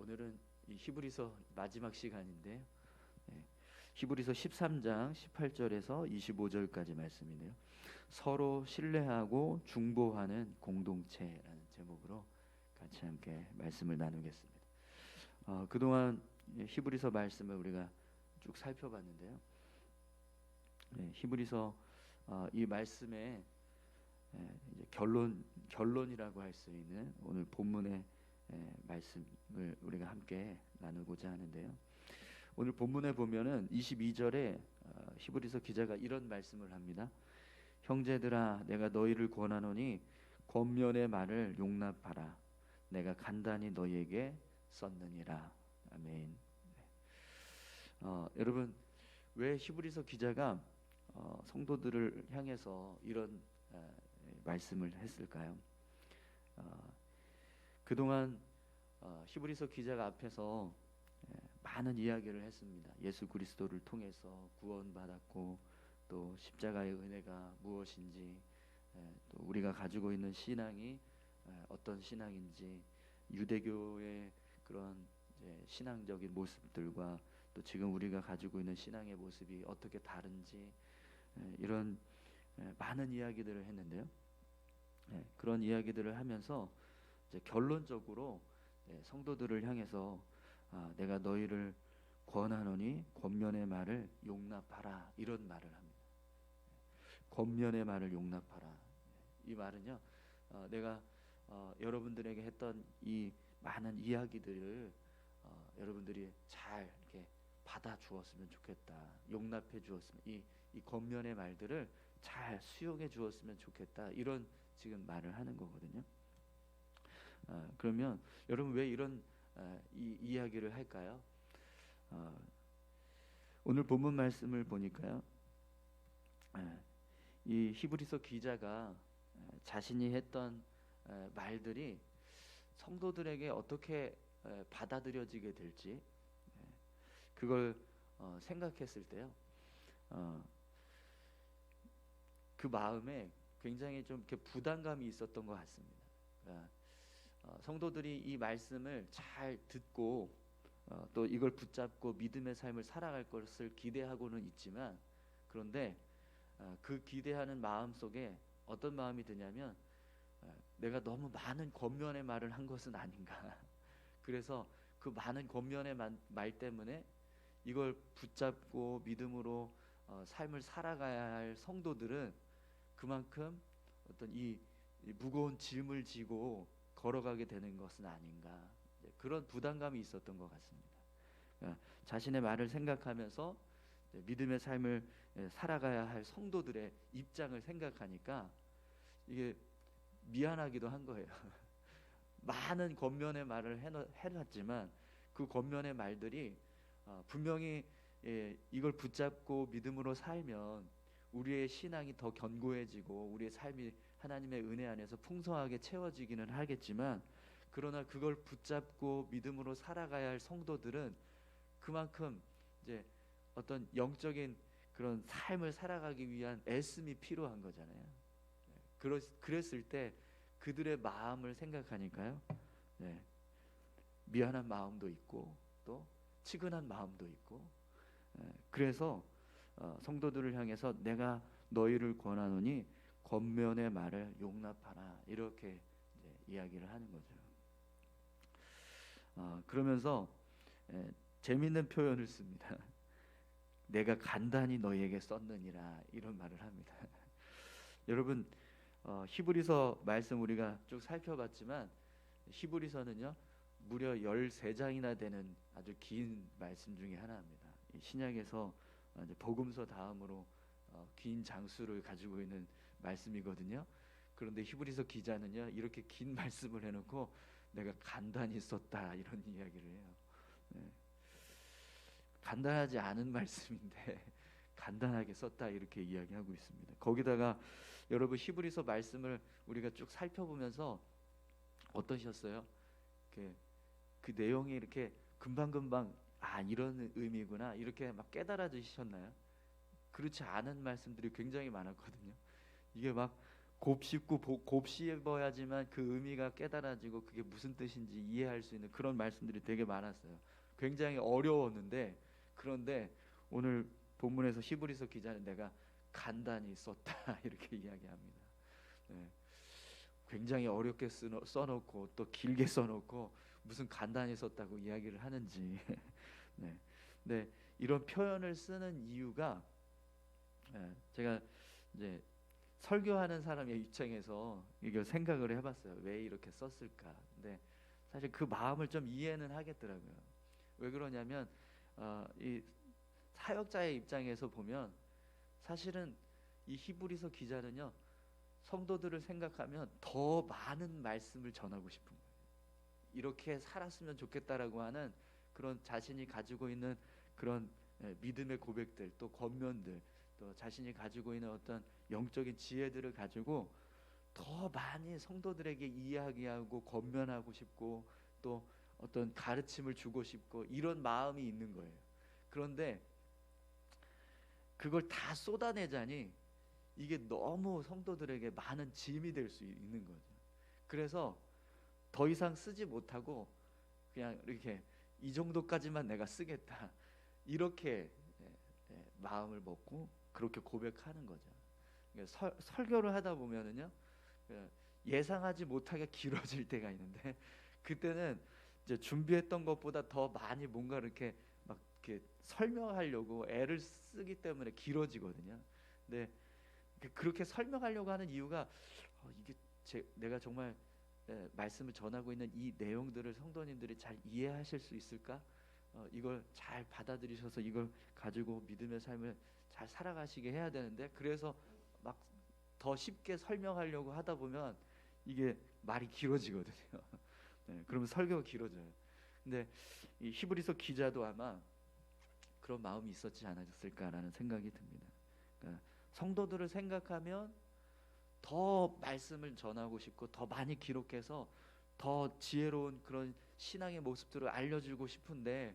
오늘은 이 히브리서 마지막 시간인데요. 네, 히브리서 13장 18절에서 25절까지 말씀이네요. 서로 신뢰하고 중보하는 공동체라는 제목으로 같이 함께 말씀을 나누겠습니다. 그동안 히브리서 말씀을 우리가 쭉 살펴봤는데요. 히브리서 이 말씀의 이제 결론이라고 할 수 있는 오늘 본문의 말씀을 우리가 함께 나누고자 하는데요. 오늘 본문에 보면은 22절에 히브리서 기자가 이런 말씀을 합니다. 형제들아, 내가 너희를 권하노니 권면의 말을 용납하라. 내가 간단히 너희에게 썼느니라. 아멘. 여러분, 왜 히브리서 기자가 성도들을 향해서 이런 말씀을 했을까요? 그동안 히브리서 기자가 앞에서 많은 이야기를 했습니다. 예수 그리스도를 통해서 구원받았고 또 십자가의 은혜가 무엇인지, 또 우리가 가지고 있는 신앙이 어떤 신앙인지, 유대교의 그런 이제 신앙적인 모습들과 또 지금 우리가 가지고 있는 신앙의 모습이 어떻게 다른지, 이런 많은 이야기들을 했는데요. 그런 이야기들을 하면서 이제 결론적으로 성도들을 향해서 내가 너희를 권하노니 권면의 말을 용납하라, 이런 말을 합니다. 권면의 말을 용납하라. 이 말은요, 내가 여러분들에게 했던 이 많은 이야기들을 여러분들이 잘 이렇게 받아 주었으면 좋겠다, 용납해 주었으면, 이 권면의 말들을 잘 수용해 주었으면 좋겠다, 이런 지금 말을 하는 거거든요. 그러면 여러분 왜 이런 이 이야기를 할까요? 오늘 본문 말씀을 보니까요, 이 히브리서 기자가 자신이 했던 말들이 성도들에게 어떻게 받아들여지게 될지, 그걸 생각했을 때요, 그 마음에 굉장히 좀 이렇게 부담감이 있었던 것 같습니다. 그러니까 성도들이 이 말씀을 잘 듣고 또 이걸 붙잡고 믿음의 삶을 살아갈 것을 기대하고는 있지만, 그런데 그 기대하는 마음 속에 어떤 마음이 드냐면, 내가 너무 많은 권면의 말을 한 것은 아닌가. 그래서 그 많은 권면의 말 때문에 이걸 붙잡고 믿음으로 삶을 살아가야 할 성도들은 그만큼 어떤 이 무거운 짐을 지고 걸어가게 되는 것은 아닌가, 그런 부담감이 있었던 것 같습니다. 자신의 말을 생각하면서 믿음의 삶을 살아가야 할 성도들의 입장을 생각하니까 이게 미안하기도 한 거예요. 많은 권면의 말을 해놨지만 그 권면의 말들이 분명히 이걸 붙잡고 믿음으로 살면 우리의 신앙이 더 견고해지고 우리의 삶이 하나님의 은혜 안에서 풍성하게 채워지기는 하겠지만, 그러나 그걸 붙잡고 믿음으로 살아가야 할 성도들은 그만큼 이제 어떤 영적인 그런 삶을 살아가기 위한 애씀이 필요한 거잖아요. 그랬을 때 그들의 마음을 생각하니까요, 미안한 마음도 있고 또 치근한 마음도 있고, 그래서 성도들을 향해서 내가 너희를 권하노니 권면의 말을 용납하라, 이렇게 이제 이야기를 하는 거죠. 그러면서 재미있는 표현을 씁니다. 내가 간단히 너희에게 썼느니라, 이런 말을 합니다. 여러분, 히브리서 말씀 우리가 쭉 살펴봤지만 히브리서는요 무려 13장이나 되는 아주 긴 말씀 중에 하나입니다. 신약에서 이제 복음서 다음으로 긴 장수를 가지고 있는 말씀이거든요. 그런데 히브리서 기자는요 이렇게 긴 말씀을 해놓고 내가 간단히 썼다, 이런 이야기를 해요. 간단하지 않은 말씀인데 간단하게 썼다, 이렇게 이야기하고 있습니다. 거기다가 여러분 히브리서 말씀을 우리가 쭉 살펴보면서 어떠셨어요? 그 내용이 이렇게 금방금방 이런 의미구나, 이렇게 막 깨달아지셨나요? 그렇지 않은 말씀들이 굉장히 많았거든요. 이게 막 곱씹어야지만 그 의미가 깨달아지고 그게 무슨 뜻인지 이해할 수 있는 그런 말씀들이 되게 많았어요. 굉장히 어려웠는데, 그런데 오늘 본문에서 히브리서 기자는 내가 간단히 썼다 이렇게 이야기합니다. 네. 굉장히 어렵게 써놓고 또 길게 써놓고 무슨 간단히 썼다고 이야기를 하는지. 네. 네. 이런 표현을 쓰는 이유가, 제가 이제 설교하는 사람의 입장에서 이걸 생각을 해봤어요. 왜 이렇게 썼을까? 근데 사실 그 마음을 좀 이해는 하겠더라고요. 왜 그러냐면 이 사역자의 입장에서 보면 사실은 이 히브리서 기자는요, 성도들을 생각하면 더 많은 말씀을 전하고 싶은 거예요. 이렇게 살았으면 좋겠다라고 하는 그런 자신이 가지고 있는 그런 믿음의 고백들, 또 권면들, 또 자신이 가지고 있는 어떤 영적인 지혜들을 가지고 더 많이 성도들에게 이야기하고 권면하고 싶고 또 어떤 가르침을 주고 싶고 이런 마음이 있는 거예요. 그런데 그걸 다 쏟아내자니 이게 너무 성도들에게 많은 짐이 될 수 있는 거죠. 그래서 더 이상 쓰지 못하고 그냥 이렇게 이 정도까지만 내가 쓰겠다 이렇게 마음을 먹고 그렇게 고백하는 거죠. 그러니까 설교를 하다 보면은요, 예상하지 못하게 길어질 때가 있는데 그때는 이제 준비했던 것보다 더 많이 뭔가 이렇게 막 이렇게 설명하려고 애를 쓰기 때문에 길어지거든요. 근데 그렇게 설명하려고 하는 이유가 이게 내가 정말 말씀을 전하고 있는 이 내용들을 성도님들이 잘 이해하실 수 있을까? 이걸 잘 받아들이셔서 이걸 가지고 믿음의 삶을 잘 살아가시게 해야 되는데, 그래서 막 더 쉽게 설명하려고 하다 보면 이게 말이 길어지거든요. 네, 그러면 설교가 길어져요. 근데 이 히브리서 기자도 아마 그런 마음이 있었지 않았을까라는 생각이 듭니다. 그러니까 성도들을 생각하면 더 말씀을 전하고 싶고 더 많이 기록해서 더 지혜로운 그런 신앙의 모습들을 알려주고 싶은데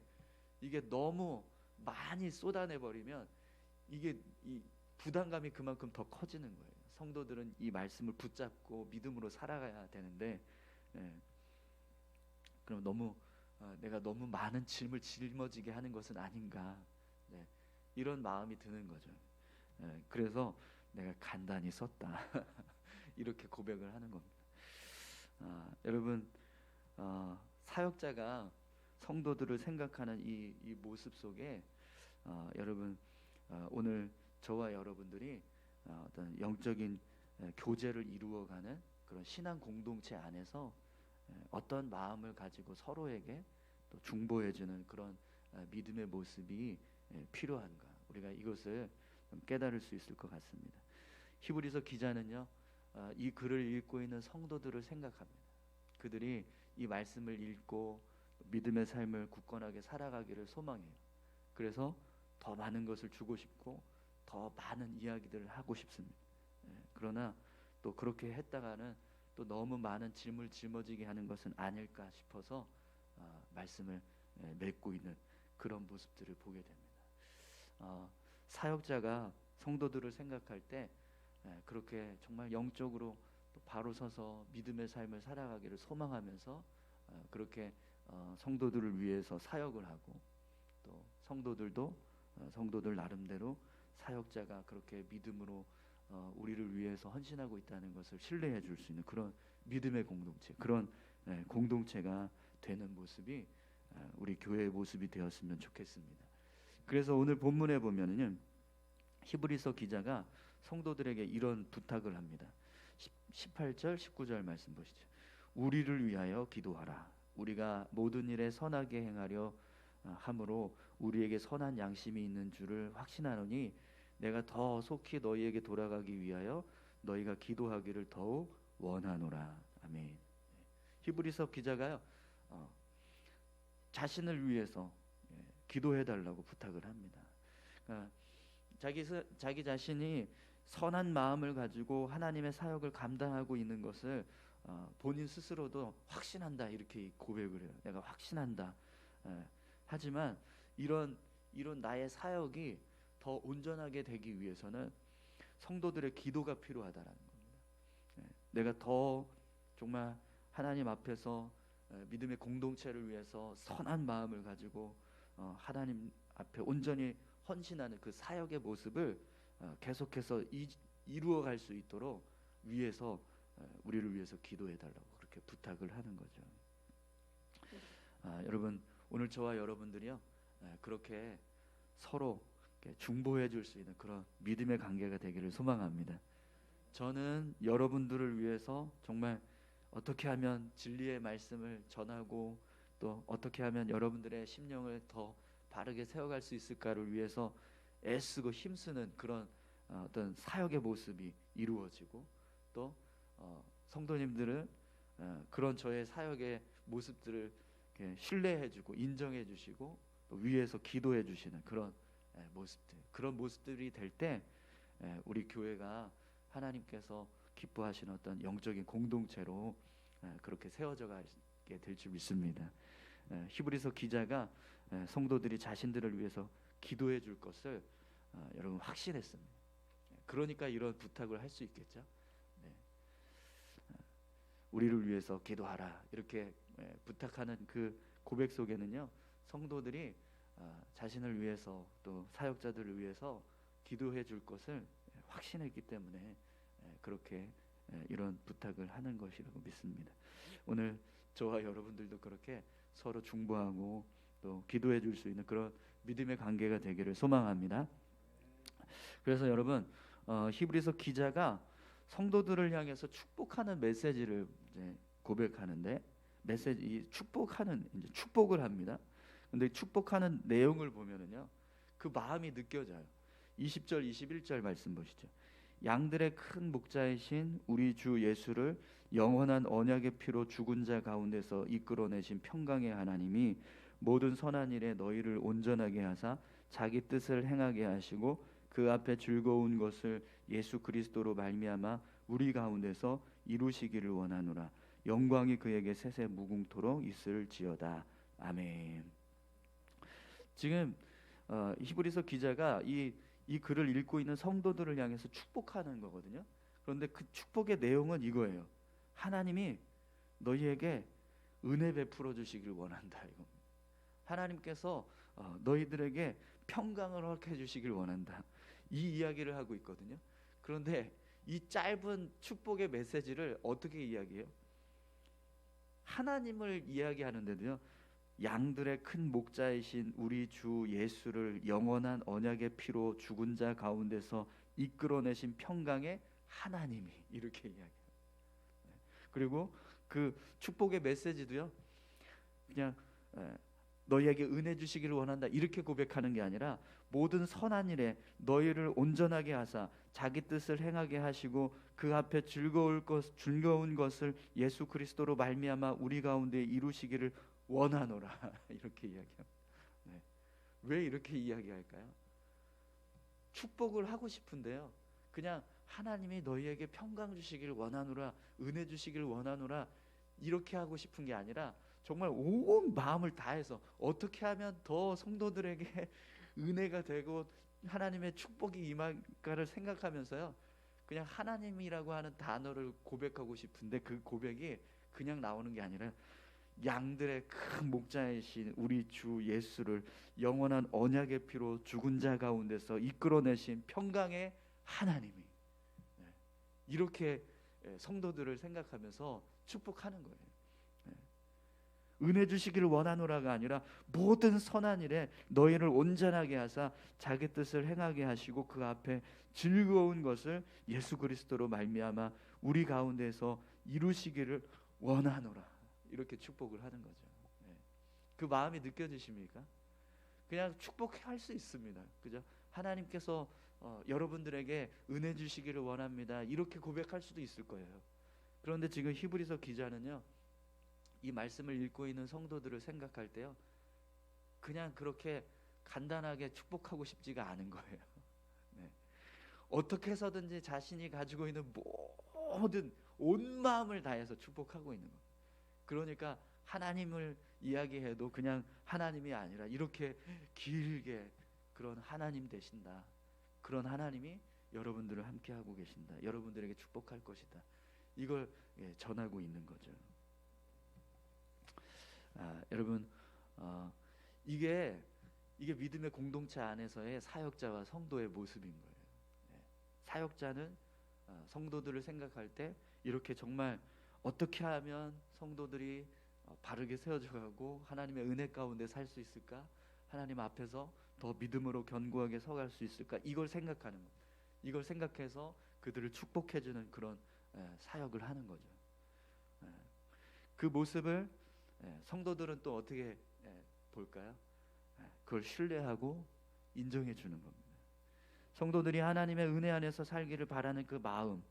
이게 너무 많이 쏟아내버리면 이게 이 부담감이 그만큼 더 커지는 거예요. 성도들은 이 말씀을 붙잡고 믿음으로 살아가야 되는데, 그럼 내가 너무 많은 짐을 짊어지게 하는 것은 아닌가, 이런 마음이 드는 거죠. 그래서 내가 간단히 썼다 이렇게 고백을 하는 겁니다. 여러분, 사역자가 성도들을 생각하는 이 모습 속에 여러분, 오늘 저와 여러분들이 어떤 영적인 교제를 이루어가는 그런 신앙 공동체 안에서 어떤 마음을 가지고 서로에게 또 중보해주는 그런 믿음의 모습이 필요한가, 우리가 이것을 깨달을 수 있을 것 같습니다. 히브리서 기자는요, 이 글을 읽고 있는 성도들을 생각합니다. 그들이 이 말씀을 읽고 믿음의 삶을 굳건하게 살아가기를 소망해요. 그래서 더 많은 것을 주고 싶고 더 많은 이야기들을 하고 싶습니다. 그러나 또 그렇게 했다가는 또 너무 많은 짐을 짊어지게 하는 것은 아닐까 싶어서 말씀을 맺고 있는 그런 모습들을 보게 됩니다. 사역자가 성도들을 생각할 때 그렇게 정말 영적으로 또 바로 서서 믿음의 삶을 살아가기를 소망하면서 그렇게 성도들을 위해서 사역을 하고, 또 성도들도 성도들 나름대로 사역자가 그렇게 믿음으로 우리를 위해서 헌신하고 있다는 것을 신뢰해 줄 수 있는 그런 믿음의 공동체, 그런 공동체가 되는 모습이 우리 교회의 모습이 되었으면 좋겠습니다. 그래서 오늘 본문에 보면은요, 히브리서 기자가 성도들에게 이런 부탁을 합니다. 18절 19절 말씀 보시죠. 우리를 위하여 기도하라. 우리가 모든 일에 선하게 행하려 함으로 우리에게 선한 양심이 있는 줄을 확신하노니 내가 더 속히 너희에게 돌아가기 위하여 너희가 기도하기를 더욱 원하노라. 아멘. 히브리서 기자가요, 자신을 위해서 기도해 달라고 부탁을 합니다. 그러니까 자기 자신이 선한 마음을 가지고 하나님의 사역을 감당하고 있는 것을 본인 스스로도 확신한다 이렇게 고백을 해요. 내가 확신한다. 하지만 이런 나의 사역이 더 온전하게 되기 위해서는 성도들의 기도가 필요하다라는 겁니다. 내가 더 정말 하나님 앞에서 믿음의 공동체를 위해서 선한 마음을 가지고 하나님 앞에 온전히 헌신하는 그 사역의 모습을 계속해서 이루어 갈 수 있도록 위에서 우리를 위해서 기도해 달라고 그렇게 부탁을 하는 거죠. 여러분, 오늘 저와 여러분들이요 그렇게 서로 중보해 줄 수 있는 그런 믿음의 관계가 되기를 소망합니다. 저는 여러분들을 위해서 정말 어떻게 하면 진리의 말씀을 전하고 또 어떻게 하면 여러분들의 심령을 더 바르게 세워갈 수 있을까를 위해서 애쓰고 힘쓰는 그런 어떤 사역의 모습이 이루어지고 또 성도님들은 그런 저의 사역의 모습들을 신뢰해주고 인정해주시고 또 위에서 기도해주시는 그런 모습들, 그런 모습들이 될 때 우리 교회가 하나님께서 기뻐하시는 어떤 영적인 공동체로 그렇게 세워져 가게 될 줄 믿습니다. 히브리서 기자가 성도들이 자신들을 위해서 기도해 줄 것을 여러분 확신했습니다. 그러니까 이런 부탁을 할 수 있겠죠. 우리를 위해서 기도하라 이렇게 부탁하는 그 고백 속에는요 성도들이 자신을 위해서 또 사역자들을 위해서 기도해 줄 것을 확신했기 때문에 그렇게 이런 부탁을 하는 것이라고 믿습니다. 오늘 저와 여러분들도 그렇게 서로 중보하고 또 기도해 줄 수 있는 그런 믿음의 관계가 되기를 소망합니다. 그래서 여러분 히브리서 기자가 성도들을 향해서 축복하는 메시지를 이제 고백하는데 이 축복을 합니다. 근데 축복하는 내용을 보면은요 그 마음이 느껴져요. 20절 21절 말씀 보시죠. 양들의 큰 목자이신 우리 주 예수를 영원한 언약의 피로 죽은 자 가운데서 이끌어내신 평강의 하나님이 모든 선한 일에 너희를 온전하게 하사 자기 뜻을 행하게 하시고 그 앞에 즐거운 것을 예수 그리스도로 말미암아 우리 가운데서 이루시기를 원하노라. 영광이 그에게 세세 무궁토록 있을지어다. 아멘. 지금 히브리서 기자가 이 글을 읽고 있는 성도들을 향해서 축복하는 거거든요. 그런데 그 축복의 내용은 이거예요. 하나님이 너희에게 은혜 베풀어 주시길 원한다 이겁니다. 하나님께서 너희들에게 평강을 허락해 주시길 원한다. 이 이야기를 하고 있거든요. 그런데 이 짧은 축복의 메시지를 어떻게 이야기해요? 하나님을 이야기하는데도요. 양들의 큰 목자이신 우리 주 예수를 영원한 언약의 피로 죽은 자 가운데서 이끌어내신 평강의 하나님이 이렇게 이야기해요. 그리고 그 축복의 메시지도요. 그냥 너희에게 은혜 주시기를 원한다 이렇게 고백하는 게 아니라 모든 선한 일에 너희를 온전하게 하사 자기 뜻을 행하게 하시고 그 앞에 즐거운 것을 예수 그리스도로 말미암아 우리 가운데 이루시기를 원하노라 이렇게 이야기합니다. 왜 이렇게 이야기할까요? 축복을 하고 싶은데요. 그냥 하나님이 너희에게 평강 주시기를 원하노라, 은혜 주시기를 원하노라 이렇게 하고 싶은 게 아니라 정말 온 마음을 다해서 어떻게 하면 더 성도들에게 은혜가 되고 하나님의 축복이 임할까를 생각하면서요. 그냥 하나님이라고 하는 단어를 고백하고 싶은데 그 고백이 그냥 나오는 게 아니라 양들의 큰 목자이신 우리 주 예수를 영원한 언약의 피로 죽은 자 가운데서 이끌어내신 평강의 하나님이 이렇게 성도들을 생각하면서 축복하는 거예요. 은혜 주시기를 원하노라가 아니라 모든 선한 일에 너희를 온전하게 하사 자기 뜻을 행하게 하시고 그 앞에 즐거운 것을 예수 그리스도로 말미암아 우리 가운데서 이루시기를 원하노라 이렇게 축복을 하는 거죠. 그 마음이 느껴지십니까? 그냥 축복할 수 있습니다. 그죠? 하나님께서 여러분들에게 은혜 주시기를 원합니다. 이렇게 고백할 수도 있을 거예요. 그런데 지금 히브리서 기자는요. 이 말씀을 읽고 있는 성도들을 생각할 때요. 그냥 그렇게 간단하게 축복하고 싶지가 않은 거예요. 어떻게 해서든지 자신이 가지고 있는 모든 온 마음을 다해서 축복하고 있는 거예요. 그러니까 하나님을 이야기해도 그냥 하나님이 아니라 이렇게 길게 그런 하나님 되신다. 그런 하나님이 여러분들을 함께하고 계신다. 여러분들에게 축복할 것이다. 이걸 전하고 있는 거죠. 여러분, 이게 믿음의 공동체 안에서의 사역자와 성도의 모습인 거예요. 사역자는 성도들을 생각할 때 이렇게 정말 어떻게 하면 성도들이 바르게 세워져 가고 하나님의 은혜 가운데 살 수 있을까? 하나님 앞에서 더 믿음으로 견고하게 서갈 수 있을까? 이걸 생각하는 거예요. 이걸 생각해서 그들을 축복해 주는 그런 사역을 하는 거죠. 그 모습을 성도들은 또 어떻게 볼까요? 그걸 신뢰하고 인정해 주는 겁니다. 성도들이 하나님의 은혜 안에서 살기를 바라는 그 마음,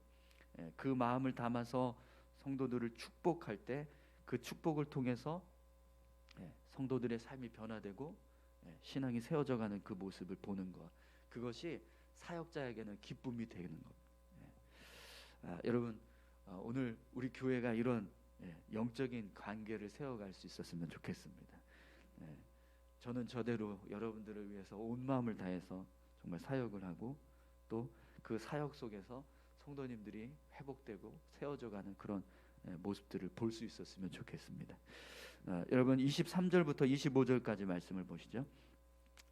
그 마음을 담아서 성도들을 축복할 때 그 축복을 통해서 성도들의 삶이 변화되고 신앙이 세워져가는 그 모습을 보는 것, 그것이 사역자에게는 기쁨이 되는 겁니다. 여러분, 오늘 우리 교회가 이런 영적인 관계를 세워갈 수 있었으면 좋겠습니다. 저는 저대로 여러분들을 위해서 온 마음을 다해서 정말 사역을 하고 또 그 사역 속에서 성도님들이 회복되고 세워져가는 그런 모습들을 볼 수 있었으면 좋겠습니다. 여러분 23절부터 25절까지 말씀을 보시죠.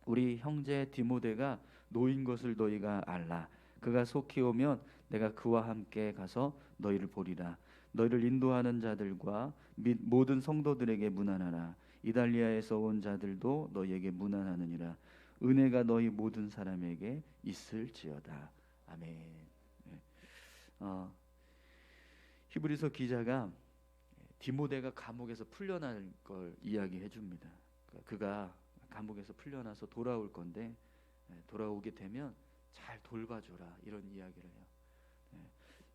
우리 형제 디모데가 노인 것을 너희가 알라. 그가 속히 오면 내가 그와 함께 가서 너희를 보리라. 너희를 인도하는 자들과 및 모든 성도들에게 문안하라. 이달리아에서 온 자들도 너희에게 문안하느니라. 은혜가 너희 모든 사람에게 있을지어다. 아멘. 히브리서 기자가 디모데가 감옥에서 풀려날 걸 이야기해 줍니다. 그가 감옥에서 풀려나서 돌아올 건데 돌아오게 되면 잘 돌봐줘라, 이런 이야기를 해요.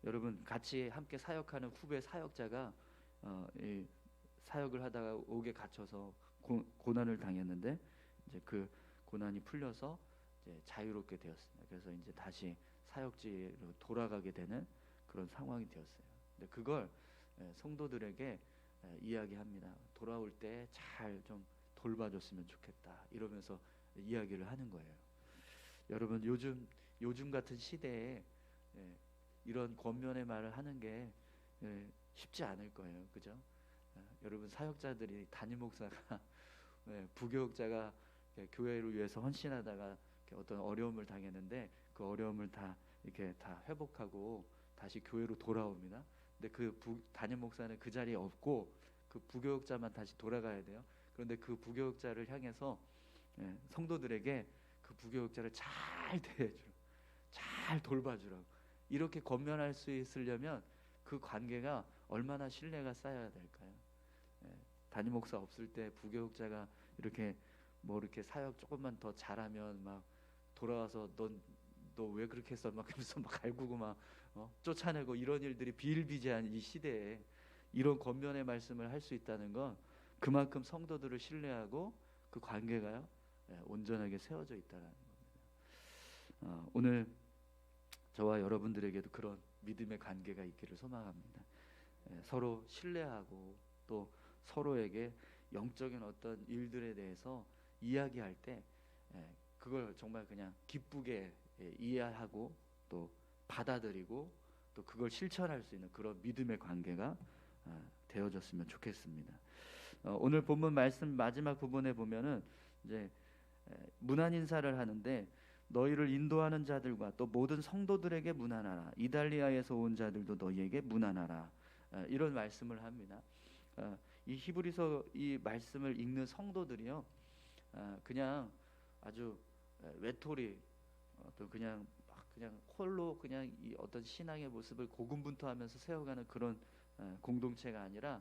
여러분, 같이 함께 사역하는 후배 사역자가 이 사역을 하다가 옥에 갇혀서 고난을 당했는데 이제 그 고난이 풀려서 이제 자유롭게 되었습니다. 그래서 이제 다시 사역지로 돌아가게 되는 그런 상황이 되었어요. 근데 그걸 성도들에게 이야기합니다. 돌아올 때 잘 좀 돌봐줬으면 좋겠다, 이러면서 이야기를 하는 거예요. 여러분, 요즘 같은 시대에 이런 권면의 말을 하는 게 쉽지 않을 거예요, 그죠? 여러분, 사역자들이 담임 목사가 부교육자가 교회를 위해서 헌신하다가 어떤 어려움을 당했는데 그 어려움을 다 이렇게 다 회복하고 다시 교회로 돌아옵니다. 근데 그 담임 목사는 그 자리에 없고 그 부교육자만 다시 돌아가야 돼요. 그런데 그 부교육자를 향해서 성도들에게 그 부교육자를 잘 대해주라고, 잘 돌봐주라고, 이렇게 권면할 수 있으려면 그 관계가 얼마나 신뢰가 쌓여야 될까요? 담임 목사 없을 때 부교육자가 이렇게 뭐 이렇게 사역 조금만 더 잘하면 막 돌아와서 너 왜 그렇게 했어? 막 그러면서 막 갈구고 막 쫓아내고, 이런 일들이 비일비재한 이 시대에 이런 권면의 말씀을 할 수 있다는 건 그만큼 성도들을 신뢰하고 그 관계가요 온전하게 세워져 있다는 겁니다. 오늘 저와 여러분들에게도 그런 믿음의 관계가 있기를 소망합니다. 서로 신뢰하고 또 서로에게 영적인 어떤 일들에 대해서 이야기할 때 그걸 정말 그냥 기쁘게 이해하고 또 받아들이고 또 그걸 실천할 수 있는 그런 믿음의 관계가 되어졌으면 좋겠습니다. 오늘 본문 말씀 마지막 부분에 보면은 이제 문안 인사를 하는데 너희를 인도하는 자들과 또 모든 성도들에게 문안하라. 이달리아에서 온 자들도 너희에게 문안하라. 이런 말씀을 합니다. 이 히브리서 이 말씀을 읽는 성도들이요, 그냥 아주 외톨이 또 그냥 홀로 그냥 이 어떤 신앙의 모습을 고군분투하면서 세워가는 그런 공동체가 아니라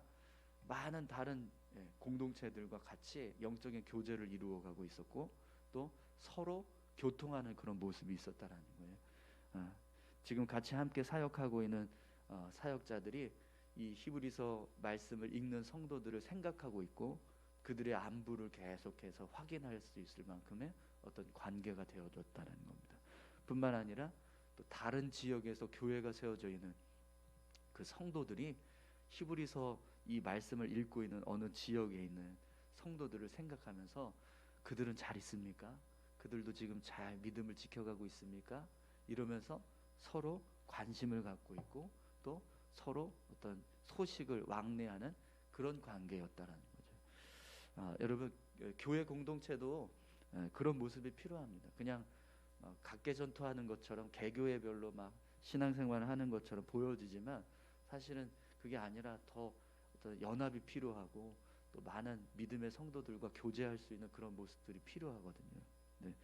많은 다른 공동체들과 같이 영적인 교제를 이루어가고 있었고 또 서로 교통하는 그런 모습이 있었다라는 거예요. 지금 같이 함께 사역하고 있는 사역자들이 이 히브리서 말씀을 읽는 성도들을 생각하고 있고 그들의 안부를 계속해서 확인할 수 있을 만큼의 어떤 관계가 되어졌다는 겁니다. 뿐만 아니라 또 다른 지역에서 교회가 세워져 있는 그 성도들이 히브리서 이 말씀을 읽고 있는 어느 지역에 있는 성도들을 생각하면서 그들은 잘 있습니까? 그들도 지금 잘 믿음을 지켜가고 있습니까? 이러면서 서로 관심을 갖고 있고 또 서로 어떤 소식을 왕래하는 그런 관계였다라는 거죠. 여러분, 교회 공동체도 그런 모습이 필요합니다. 그냥 각계전투하는 것처럼 개교회별로 막 신앙생활을 하는 것처럼 보여지지만 사실은 그게 아니라 더 어떤 연합이 필요하고 또 많은 믿음의 성도들과 교제할 수 있는 그런 모습들이 필요하거든요. 네,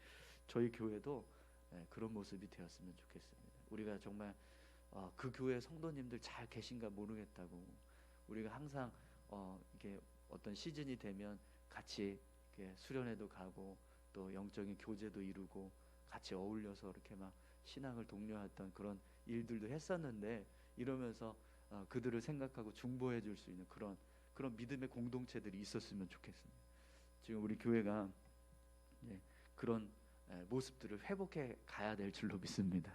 저희 교회도 그런 모습이 되었으면 좋겠습니다. 우리가 정말 그 교회 성도님들 잘 계신가 모르겠다고 우리가 항상 이게 어떤 시즌이 되면 같이 이렇게 수련회도 가고 또 영적인 교제도 이루고 같이 어울려서 이렇게 막 신앙을 독려했던 그런 일들도 했었는데, 이러면서 그들을 생각하고 중보해 줄 수 있는 그런 믿음의 공동체들이 있었으면 좋겠습니다. 지금 우리 교회가 그런 모습들을 회복해 가야 될 줄로 믿습니다.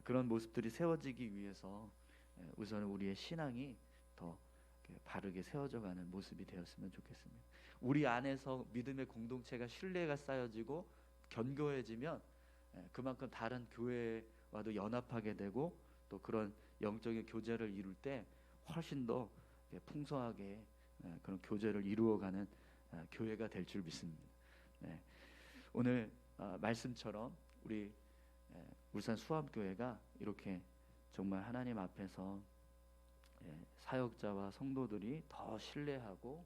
그런 모습들이 세워지기 위해서 우선 우리의 신앙이 더 바르게 세워져가는 모습이 되었으면 좋겠습니다. 우리 안에서 믿음의 공동체가 신뢰가 쌓여지고 견고해지면 그만큼 다른 교회와도 연합하게 되고 또 그런 영적인 교제를 이룰 때 훨씬 더 풍성하게 그런 교제를 이루어가는 교회가 될 줄 믿습니다. 오늘 말씀처럼 우리 울산 수암교회가 이렇게 정말 하나님 앞에서 사역자와 성도들이 더 신뢰하고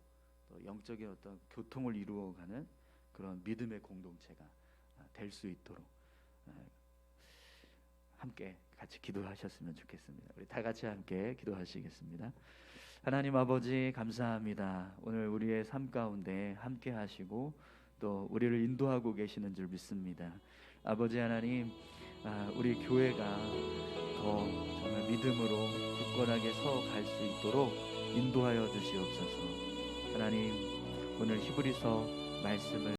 또 영적인 어떤 교통을 이루어가는 그런 믿음의 공동체가 될 수 있도록 함께 같이 기도하셨으면 좋겠습니다. 우리 다 같이 함께 기도하시겠습니다. 하나님 아버지, 감사합니다. 오늘 우리의 삶 가운데 함께 하시고 또 우리를 인도하고 계시는 줄 믿습니다. 아버지 하나님, 우리 교회가 더 정말 믿음으로 굳건하게 서갈 수 있도록 인도하여 주시옵소서. 하나님, 오늘 히브리서 말씀을